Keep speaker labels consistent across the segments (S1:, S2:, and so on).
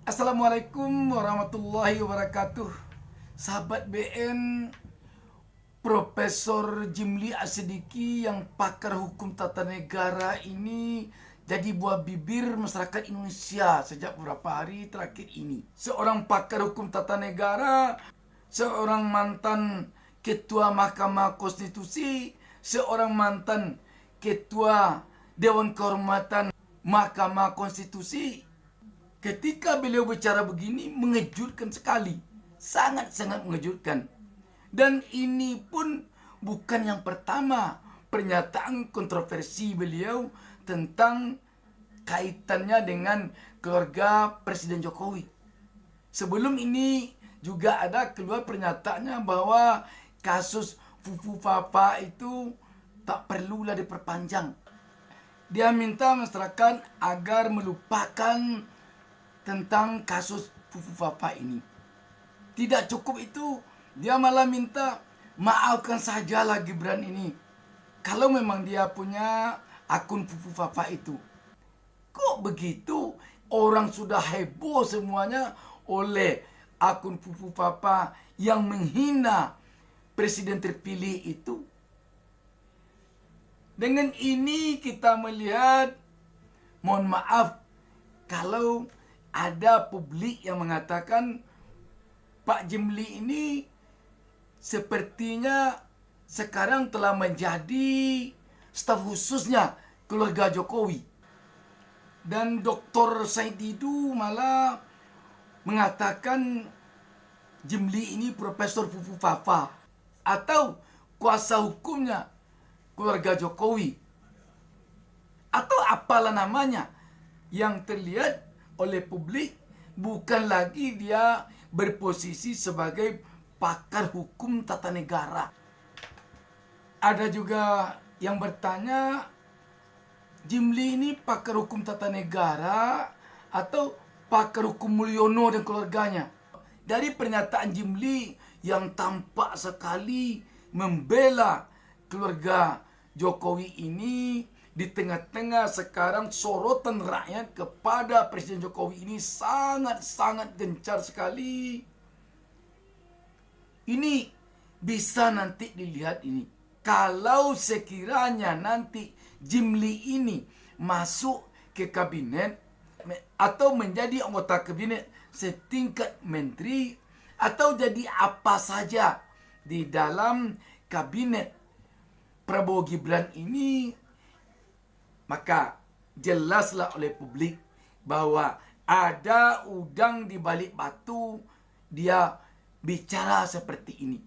S1: Assalamualaikum warahmatullahi wabarakatuh. Sahabat BN, Profesor Jimli Asidiki yang pakar hukum tata negara ini jadi buah bibir masyarakat Indonesia sejak beberapa hari terakhir ini. Seorang pakar hukum tata negara, seorang mantan ketua Mahkamah Konstitusi, seorang mantan ketua Dewan Kehormatan Mahkamah Konstitusi. Ketika beliau bicara begini mengejutkan sekali, sangat-sangat mengejutkan. Dan ini pun bukan yang pertama pernyataan kontroversi beliau tentang kaitannya dengan keluarga Presiden Jokowi. Sebelum ini juga ada keluar pernyataannya bahwa kasus Fufu Papa itu tak perlulah diperpanjang. Dia minta masyarakat agar melupakan tentang kasus Fufu Papa ini. Tidak cukup itu, dia malah minta maafkan sajalah Gibran ini. Kalau memang dia punya akun Fufu Papa itu. Kok begitu? Orang sudah heboh semuanya oleh akun Fufu Papa yang menghina presiden terpilih itu. Dengan ini kita melihat, mohon maaf kalau ada publik yang mengatakan Pak Jimli ini sepertinya sekarang telah menjadi staf khususnya keluarga Jokowi. Dan Dr. Said Didu malah mengatakan Jimli ini Profesor Fufu Papa atau kuasa hukumnya keluarga Jokowi atau apalah namanya. Yang terlihat oleh publik bukan lagi dia berposisi sebagai pakar hukum tata negara. Ada juga yang bertanya, Jimli ini pakar hukum tata negara atau pakar hukum Mulyono dan keluarganya? Dari pernyataan Jimli yang tampak sekali membela keluarga Jokowi ini, di tengah-tengah sekarang sorotan rakyat kepada Presiden Jokowi ini sangat-sangat gencar sekali. Ini bisa nanti dilihat ini. Kalau sekiranya nanti Jimli ini masuk ke kabinet atau menjadi anggota kabinet setingkat menteri atau jadi apa saja di dalam kabinet Prabowo Gibran ini, maka jelaslah oleh publik bahwa ada udang di balik batu dia bicara seperti ini.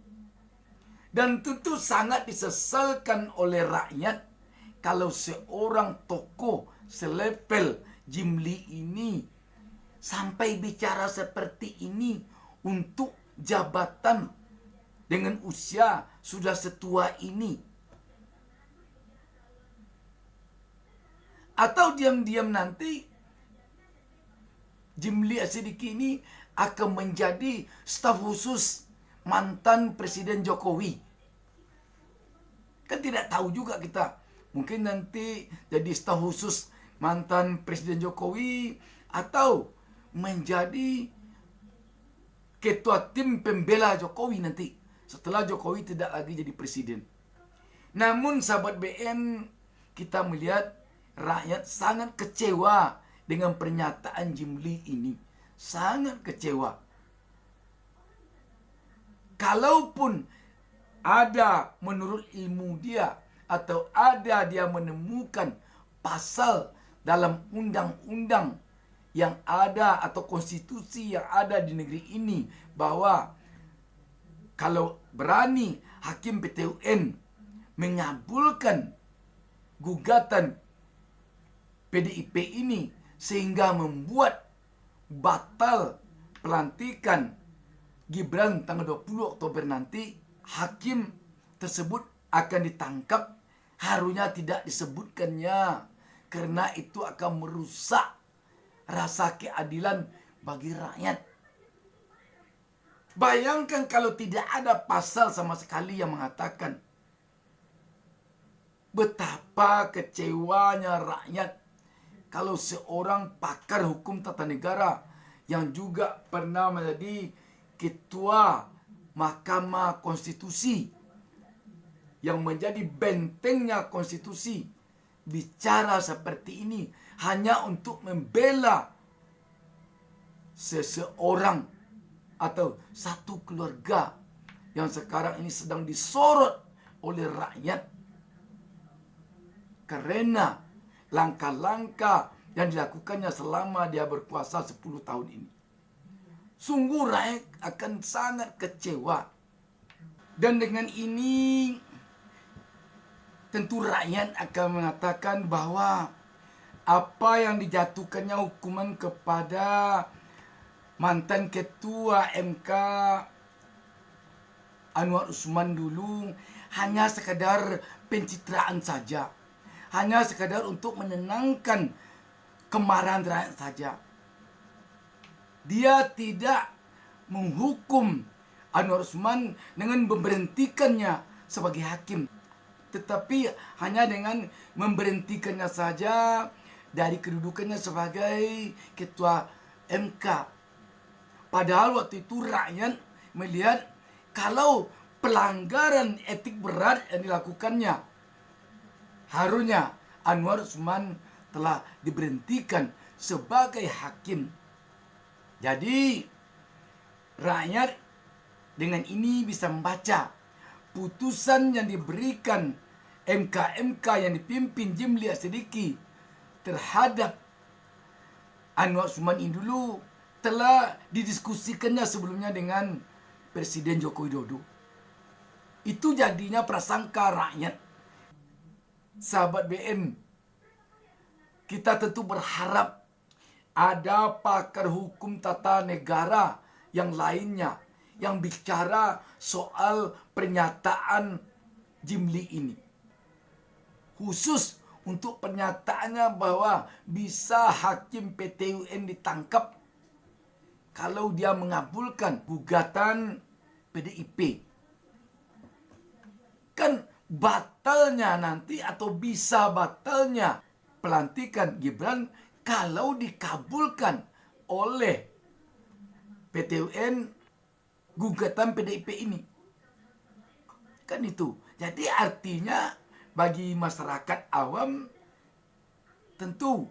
S1: Dan tentu sangat disesalkan oleh rakyat kalau seorang tokoh selevel Jimli ini sampai bicara seperti ini untuk jabatan dengan usia sudah setua ini. Atau diam-diam nanti Jimli Asidiki ini akan menjadi staf khusus mantan Presiden Jokowi. Kan tidak tahu juga kita. Mungkin nanti jadi staf khusus mantan Presiden Jokowi atau menjadi ketua tim pembela Jokowi nanti setelah Jokowi tidak lagi jadi presiden. Namun sahabat BN, kita melihat rakyat sangat kecewa dengan pernyataan Jimli ini. Sangat kecewa. Kalaupun ada menurut ilmu dia atau ada dia menemukan pasal dalam undang-undang yang ada atau konstitusi yang ada di negeri ini bahwa kalau berani hakim PT UN mengabulkan gugatan PDIP ini sehingga membuat batal pelantikan Gibran tanggal 20 Oktober nanti, hakim tersebut akan ditangkap. Harusnya tidak disebutkannya karena itu akan merusak rasa keadilan bagi rakyat. Bayangkan kalau tidak ada pasal sama sekali yang mengatakan. Betapa kecewanya rakyat kalau seorang pakar hukum tata negara yang juga pernah menjadi Ketua Mahkamah Konstitusi, yang menjadi bentengnya konstitusi, bicara seperti ini hanya untuk membela seseorang atau satu keluarga yang sekarang ini sedang disorot oleh rakyat karena langkah-langkah yang dilakukannya selama dia berkuasa 10 tahun ini. Sungguh rakyat akan sangat kecewa. Dan dengan ini tentu rakyat akan mengatakan bahwa apa yang dijatuhkannya hukuman kepada mantan ketua MK Anwar Usman dulu hanya sekadar pencitraan saja. Hanya sekadar untuk menenangkan kemarahan rakyat saja. Dia tidak menghukum Anwar Usman dengan memberhentikannya sebagai hakim, tetapi hanya dengan memberhentikannya saja dari kedudukannya sebagai ketua MK. Padahal waktu itu rakyat melihat kalau pelanggaran etik berat yang dilakukannya, harusnya Anwar Usman telah diberhentikan sebagai hakim. Jadi rakyat dengan ini bisa membaca putusan yang diberikan MK-MK yang dipimpin Jimli As-Sidiki terhadap Anwar Usman ini dulu telah didiskusikannya sebelumnya dengan Presiden Joko Widodo. Itu jadinya prasangka rakyat. Sahabat BN, kita tentu berharap ada pakar hukum tata negara yang lainnya yang bicara soal pernyataan Jimli ini. Khusus untuk pernyataannya bahwa bisa hakim PT UN ditangkap kalau dia mengabulkan gugatan PDIP. Kan batalnya nanti atau bisa batalnya pelantikan Gibran kalau dikabulkan oleh PT UN gugatan PDIP ini. Kan itu. Jadi artinya bagi masyarakat awam tentu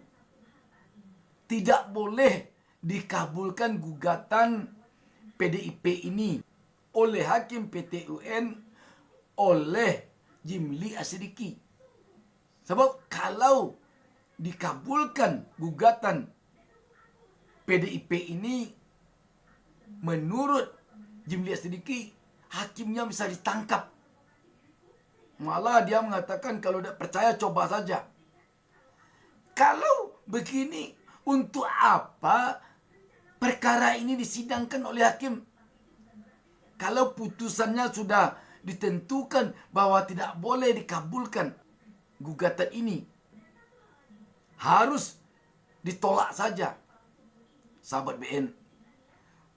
S1: tidak boleh dikabulkan gugatan PDIP ini oleh hakim PT UN oleh Jimli As-Sidiki. Sebab kalau dikabulkan gugatan PDIP ini, menurut Jimli As-Sidiki, hakimnya bisa ditangkap. Malah dia mengatakan kalau tidak percaya coba saja. Kalau begini, untuk apa perkara ini disidangkan oleh hakim? Kalau putusannya sudah ditentukan bahwa tidak boleh dikabulkan gugatan ini, harus ditolak saja. Sahabat BN,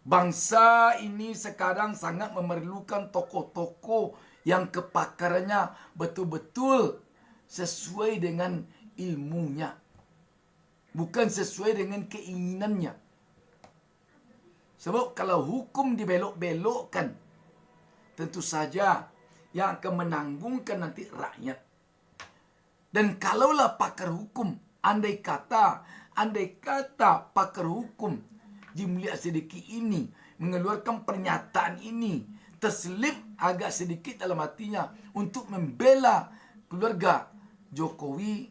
S1: bangsa ini sekarang sangat memerlukan tokoh-tokoh yang kepakarannya betul-betul sesuai dengan ilmunya, bukan sesuai dengan keinginannya. Sebab kalau hukum dibelok-belokkan, tentu saja yang akan menanggungkan nanti rakyat. Dan kalaulah pakar hukum, andai kata pakar hukum Jimli As-Sidiki ini mengeluarkan pernyataan ini, terselip agak sedikit dalam hatinya untuk membela keluarga Jokowi,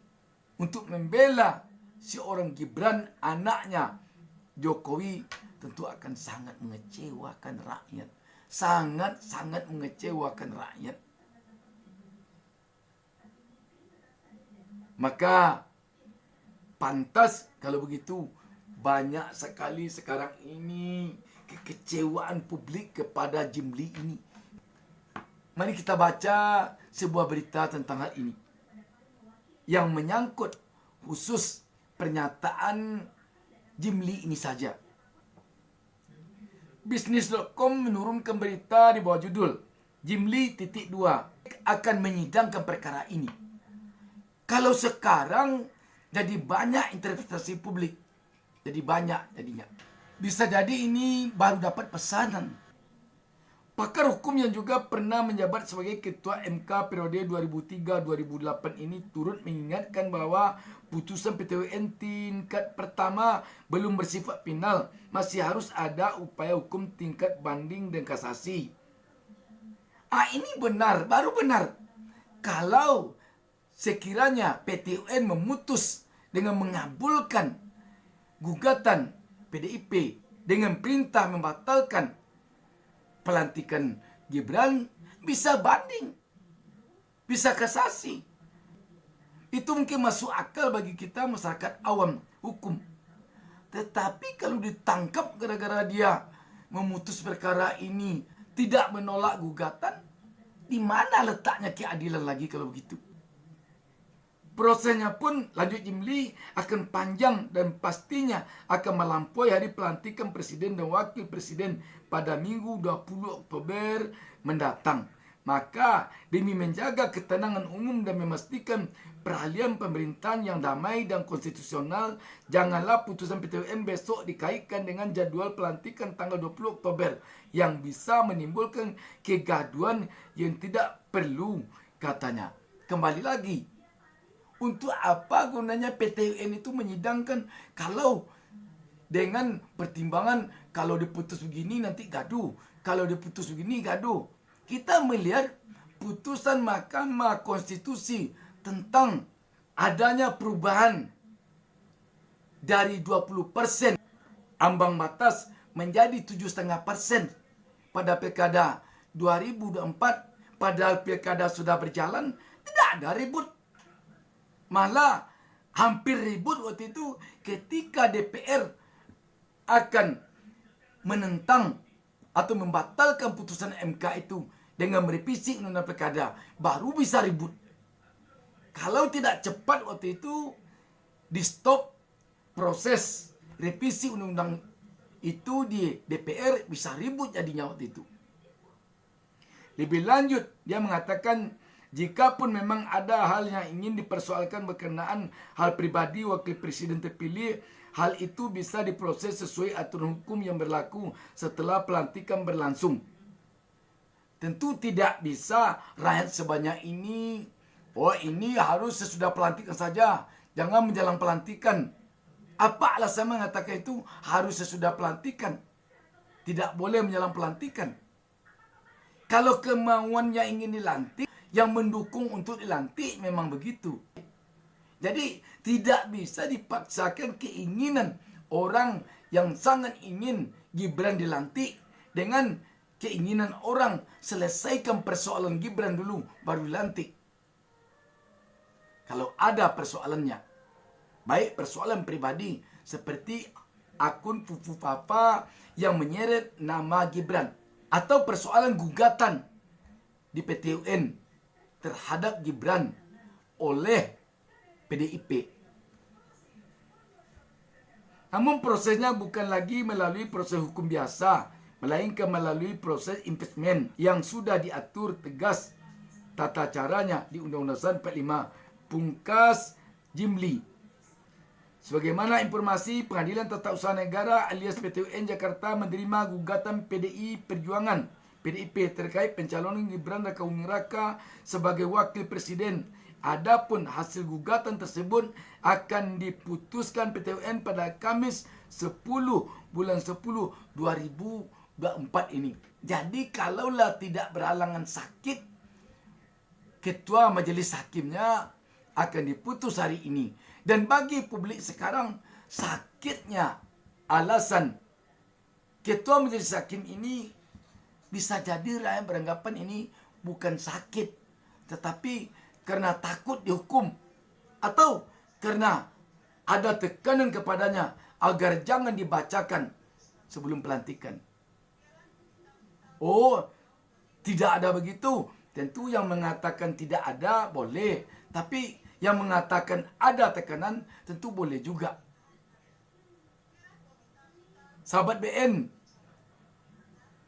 S1: untuk membela seorang Gibran, anaknya Jokowi, tentu akan sangat mengecewakan rakyat. Sangat-sangat mengecewakan rakyat. Maka pantas kalau begitu banyak sekali sekarang ini kekecewaan publik kepada Jimli ini. Mari kita baca sebuah berita tentang hal ini yang menyangkut khusus pernyataan Jimli ini saja. Bisnis.com menurunkan berita di bawah judul Jimli .2 akan menyidangkan perkara ini. Kalau sekarang jadi banyak interpretasi publik, jadi banyak jadinya. Bisa jadi ini baru dapat pesanan. Pakar hukum yang juga pernah menjabat sebagai Ketua MK periode 2003-2008 ini turut mengingatkan bahwa putusan PT UN tingkat pertama belum bersifat final. Masih harus ada upaya hukum tingkat banding dan kasasi. Ini benar, baru benar. Kalau sekiranya PT UN memutus dengan mengabulkan gugatan PDIP dengan perintah membatalkan pelantikan Gibran, bisa banding, bisa kasasi. Itu mungkin masuk akal bagi kita masyarakat awam hukum. Tetapi kalau ditangkap gara-gara dia memutus perkara ini tidak menolak gugatan, di mana letaknya keadilan lagi kalau begitu? Prosesnya pun lanjut jimli akan panjang dan pastinya akan melampaui hari pelantikan presiden dan wakil presiden pada Minggu 20 Oktober mendatang. Maka demi menjaga ketenangan umum dan memastikan peralihan pemerintahan yang damai dan konstitusional, janganlah putusan PT UN besok dikaitkan dengan jadwal pelantikan tanggal 20 Oktober yang bisa menimbulkan kegaduhan yang tidak perlu, katanya. Kembali lagi, untuk apa gunanya PT UN itu menyidangkan kalau dengan pertimbangan kalau diputus begini nanti gaduh, kalau diputus begini gaduh. Kita melihat putusan Mahkamah Konstitusi tentang adanya perubahan dari 20% ambang batas menjadi 7,5% pada Pilkada 2024, padahal Pilkada sudah berjalan, tidak ada ribut. Malah hampir ribut waktu itu ketika DPR akan menentang atau membatalkan putusan MK itu dengan merevisi undang-undang pilkada. Baru bisa ribut. Kalau tidak cepat waktu itu di stop proses revisi undang-undang itu di DPR, bisa ribut jadinya waktu itu. Lebih lanjut dia mengatakan, jikapun memang ada hal yang ingin dipersoalkan berkenaan hal pribadi wakil presiden terpilih, hal itu bisa diproses sesuai aturan hukum yang berlaku setelah pelantikan berlangsung. Tentu tidak bisa rakyat sebanyak ini, ini harus sesudah pelantikan saja, jangan menjelang pelantikan. Apa alasan mengatakan itu harus sesudah pelantikan? Tidak boleh menjelang pelantikan. Kalau kemauannya ingin dilantik, yang mendukung untuk dilantik memang begitu. Jadi tidak bisa dipaksakan keinginan orang yang sangat ingin Gibran dilantik dengan keinginan orang selesaikan persoalan Gibran dulu baru dilantik. Kalau ada persoalannya, baik persoalan pribadi seperti akun Fufu Papa yang menyeret nama Gibran, atau persoalan gugatan di PT UN terhadap Gibran oleh PDIP. Namun prosesnya bukan lagi melalui proses hukum biasa, melainkan melalui proses impeachment yang sudah diatur tegas tata caranya di Undang-Undang 45 Pungkas Jimli. Sebagaimana informasi, Pengadilan Tata Usaha Negara alias PT UN Jakarta menerima gugatan PDI Perjuangan PDIP terkait pencalonan Gibran Rakabuming Raka sebagai wakil presiden. Adapun hasil gugatan tersebut akan diputuskan PT UN pada Kamis 10 bulan 10 2024 ini. Jadi kalaulah tidak berhalangan sakit, ketua majelis hakimnya akan diputus hari ini. Dan bagi publik sekarang, sakitnya alasan ketua majelis hakim ini bisa jadi rakyat beranggapan ini bukan sakit, tetapi karena takut dihukum atau karena ada tekanan kepadanya agar jangan dibacakan sebelum pelantikan. Tidak ada begitu. Tentu yang mengatakan tidak ada boleh, tapi yang mengatakan ada tekanan tentu boleh juga. Sahabat BN,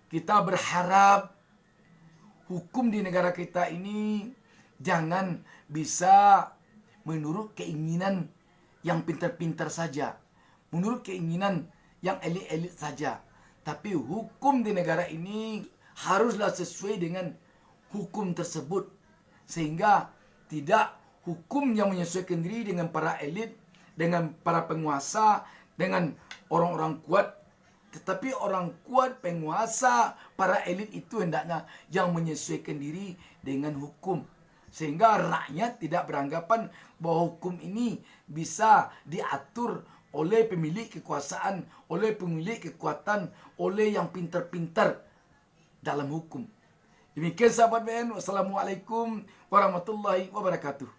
S1: kita berharap hukum di negara kita ini jangan bisa menurut keinginan yang pintar-pintar saja, menurut keinginan yang elit-elit saja. Tapi hukum di negara ini haruslah sesuai dengan hukum tersebut. Sehingga tidak hukum yang menyesuaikan diri dengan para elit, dengan para penguasa, dengan orang-orang kuat. Tetapi orang kuat, penguasa, para elit itu hendaknya yang menyesuaikan diri dengan hukum. Sehingga rakyat tidak beranggapan bahwa hukum ini bisa diatur oleh pemilik kekuasaan, oleh pemilik kekuatan, oleh yang pintar-pintar dalam hukum. Demikian sahabat BN. Wassalamualaikum warahmatullahi wabarakatuh.